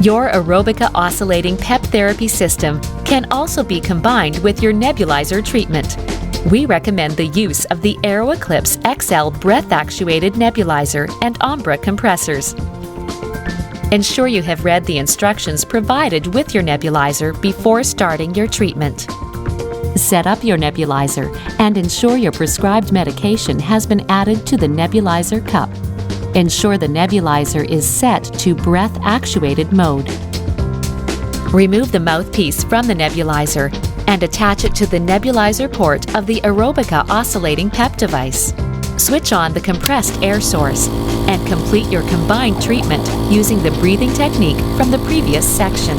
Your AEROBIKA Oscillating PEP Therapy System can also be combined with your nebulizer treatment. We recommend the use of the AEROECLIPSE XL Breath Actuated Nebulizer and Ombra compressors. Ensure you have read the instructions provided with your nebulizer before starting your treatment. Set up your nebulizer and ensure your prescribed medication has been added to the nebulizer cup. Ensure the nebulizer is set to breath actuated mode. Remove the mouthpiece from the nebulizer and attach it to the nebulizer port of the AEROBIKA Oscillating PEP device. Switch on the compressed air source and complete your combined treatment using the breathing technique from the previous section.